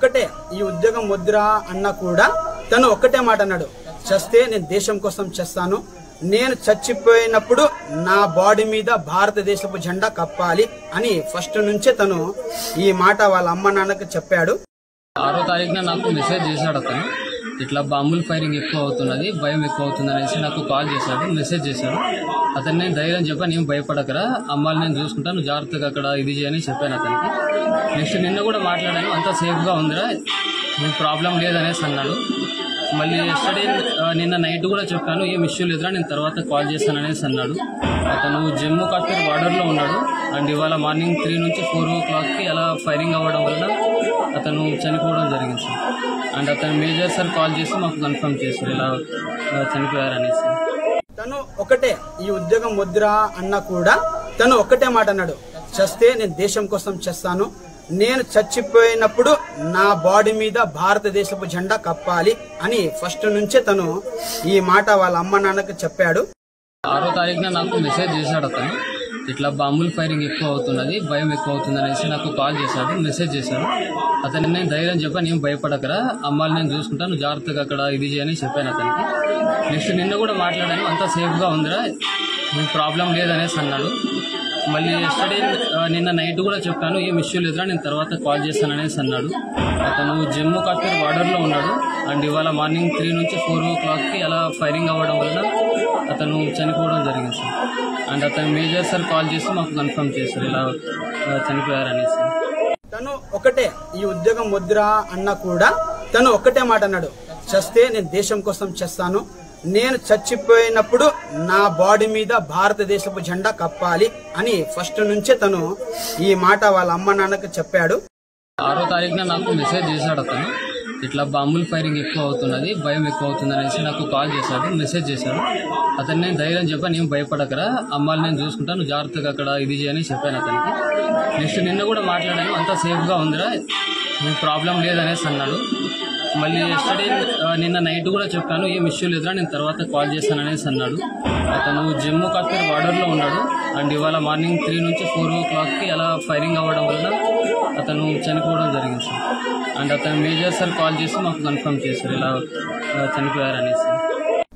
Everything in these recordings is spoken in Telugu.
ఒకటే ఈ ఉద్యోగం వద్దురా అన్నా కూడా తను ఒక్కటే మాట అన్నాడు, చస్తే నేను దేశం కోసం చేస్తాను, నేను చచ్చిపోయినప్పుడు నా బాడీ మీద భారతదేశపు జెండా కప్పాలి అని ఫస్ట్ నుంచే తను ఈ మాట వాళ్ళ అమ్మ నాన్నకి చెప్పాడు. 6వ తారీఖున నాకు మెసేజ్ చేశాడు అతను, ఇట్లా బాంబుల్ ఫైరింగ్ ఎక్కువ అవుతున్నది, భయం ఎక్కువ అవుతుంది అనేసి నాకు కాల్ చేశాడు, మెసేజ్ చేశాడు. అతను నేను ధైర్యం చెప్పాను, ఏం భయపడకరా, అమ్మాయిని నేను చూసుకుంటాను, జాగ్రత్తగా అక్కడ ఇది చేయని చెప్పాను అతనికి. నెక్స్ట్ నిన్న కూడా మాట్లాడాను, అంతా సేఫ్గా ఉందిరా, ఏం ప్రాబ్లం లేదనేసి అన్నాడు. మళ్ళీ ఎస్టర్డే నిన్న నైట్ కూడా చెప్పాను, ఏం ఇష్యూ లేదురా, నేను తర్వాత కాల్ చేస్తాననేసి అన్నాడు. అతను జమ్మూ కాశ్మీర్ బార్డర్లో ఉన్నాడు అండ్ ఇవాళ మార్నింగ్ 3 నుంచి 4 o'clockకి అలా ఫైరింగ్ అవ్వడం వల్ల అతను చనిపోవడం జరిగింది సార్. అండ్ అతను మేజర్ సార్ కాల్ చేసి మాకు కన్ఫర్మ్ చేశారు ఇలా చనిపోయారనేసి. తను ఒకటే ఈ ఉద్యోగం వద్దురా అన్నా కూడా తను ఒక్కటే మాట అన్నాడు, చస్తే నేను దేశం కోసం చేస్తాను, నేను చచ్చిపోయినప్పుడు నా బాడీ మీద భారతదేశపు జెండా కప్పాలి అని ఫస్ట్ నుంచే తను ఈ మాట వాళ్ళ అమ్మ నాన్నకి చెప్పాడు. 6వ తారీఖున నాకు మెసేజ్ చేశాడు అతను, ఇట్లా బాంబుల్ ఫైరింగ్ ఎక్కువ అవుతున్నది, భయం ఎక్కువ అవుతుంది అనేసి నాకు కాల్ చేశాడు, మెసేజ్ చేశాడు. అతను నేను ధైర్యం చెప్పాను, ఏం భయపడకరా, అమ్మాయిని నేను చూసుకుంటాను, జాగ్రత్తగా అక్కడ ఇది చేయని చెప్పాను అతనికి. నెక్స్ట్ నిన్న కూడా మాట్లాడాను, అంతా సేఫ్గా ఉందిరా, ఏం ప్రాబ్లం లేదనేసి అన్నాడు. మళ్ళీ ఎస్టర్డే నిన్న నైట్ కూడా చెప్పాను, ఏం ఇష్యూ లేదురా, నేను తర్వాత కాల్ చేస్తాననేసి అన్నాడు. అతను జమ్మూ కాశ్మీర్ బార్డర్లో ఉన్నాడు అండ్ ఇవాళ మార్నింగ్ 3 నుంచి 4 o'clockకి అలా ఫైరింగ్ అవ్వడం వల్ల అతను చనిపోవడం జరిగింది సార్. అండ్ అతను మేజర్ సార్ కాల్ చేసి మాకు కన్ఫర్మ్ చేశారు ఇలా చనిపోయారనేసి. తను ఒకటే ఈ ఉద్యోగం వద్దురా అన్నా కూడా తను ఒక్కటే మాట అన్నాడు, చస్తే నేను దేశం కోసం చేస్తాను, నేను చచ్చిపోయినప్పుడు నా బాడీ మీద భారతదేశపు జెండా కప్పాలి అని ఫస్ట్ నుంచే తను ఈ మాట వాళ్ళ అమ్మ నాన్నకి చెప్పాడు. 6వ తారీఖున నాకు మెసేజ్ చేశాడు అతను, ఇట్లా బాంబుల్ ఫైరింగ్ ఎక్కువ అవుతున్నది, భయం ఎక్కువ అవుతుంది అనేసి నాకు కాల్ చేశాడు, మెసేజ్ చేశాడు. అతను నేను ధైర్యం చెప్పాను, ఏం భయపడకరా, అమ్మాయిని నేను చూసుకుంటాను, జాగ్రత్తగా అక్కడ ఇది చేయని చెప్పాను అతనికి. నెక్స్ట్ నిన్న కూడా మాట్లాడాను, అంతా సేఫ్గా ఉందిరా, ఏం ప్రాబ్లం లేదనేసి అన్నాడు. మళ్ళీ ఎస్టర్డే నిన్న నైట్ కూడా చెప్పాను, ఏం ఇష్యూ లేదురా, నేను తర్వాత కాల్ చేస్తాననేసి అన్నాడు. అతను జమ్మూ కాశ్మీర్ బార్డర్లో ఉన్నాడు అండ్ ఇవాళ మార్నింగ్ 3 నుంచి 4 o'clockకి అలా ఫైరింగ్ అవ్వడం వల్ల అతను చనిపోవడం జరిగింది సార్. అండ్ అతను మేజర్ సార్ కాల్ చేసి మాకు కన్ఫర్మ్ చేశారు ఇలా చనిపోయారనేసి.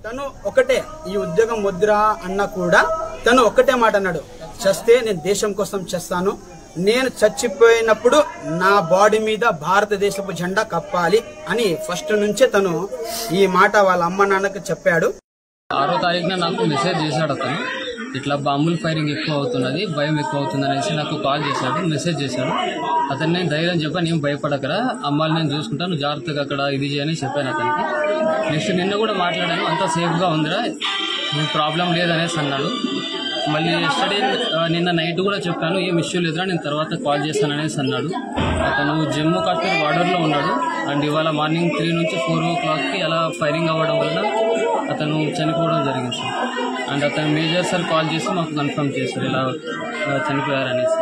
తను ఒకటే ఈ ఉద్యోగం వద్దురా అన్నా కూడా తను ఒక్కటే మాట అన్నాడు, చస్తే నేను దేశం కోసం చేస్తాను, నేను చచ్చిపోయినప్పుడు నా బాడీ మీద భారతదేశపు జెండా కప్పాలి అని ఫస్ట్ నుంచే తను ఈ మాట వాళ్ళ అమ్మ నాన్నకి చెప్పాడు. 6వ తారీఖున నాకు మెసేజ్ చేశాడు అతను, ఇట్లా బాంబుల్ ఫైరింగ్ ఎక్కువ అవుతున్నది, భయం ఎక్కువ అవుతుంది అనేసి నాకు కాల్ చేశాడు, మెసేజ్ చేశాడు. అతను నేను ధైర్యం చెప్పాను, ఏం భయపడకరా, అమ్మాయిని నేను చూసుకుంటాను, జాగ్రత్తగా అక్కడ ఇది చేయని చెప్పాను అతనికి. నెక్స్ట్ నిన్న కూడా మాట్లాడాను, అంతా సేఫ్గా ఉందిరా, ఏం ప్రాబ్లం లేదనేసి అన్నాడు. మళ్ళీ ఎస్టర్డే నిన్న నైట్ కూడా చెప్పాను, ఏం ఇష్యూ లేదురా, నేను తర్వాత కాల్ చేస్తాననేసి అన్నాడు. అతను జమ్మూ కాశ్మీర్ బార్డర్లో ఉన్నాడు అండ్ ఇవాళ మార్నింగ్ 3 నుంచి 4 o'clockకి అలా ఫైరింగ్ అవ్వడం వల్ల అతను చనిపోవడం జరిగింది సార్. అండ్ అతను మేజర్ సార్ కాల్ చేసి మాకు కన్ఫర్మ్ చేశారు ఇలా చనిపోయారనేసి.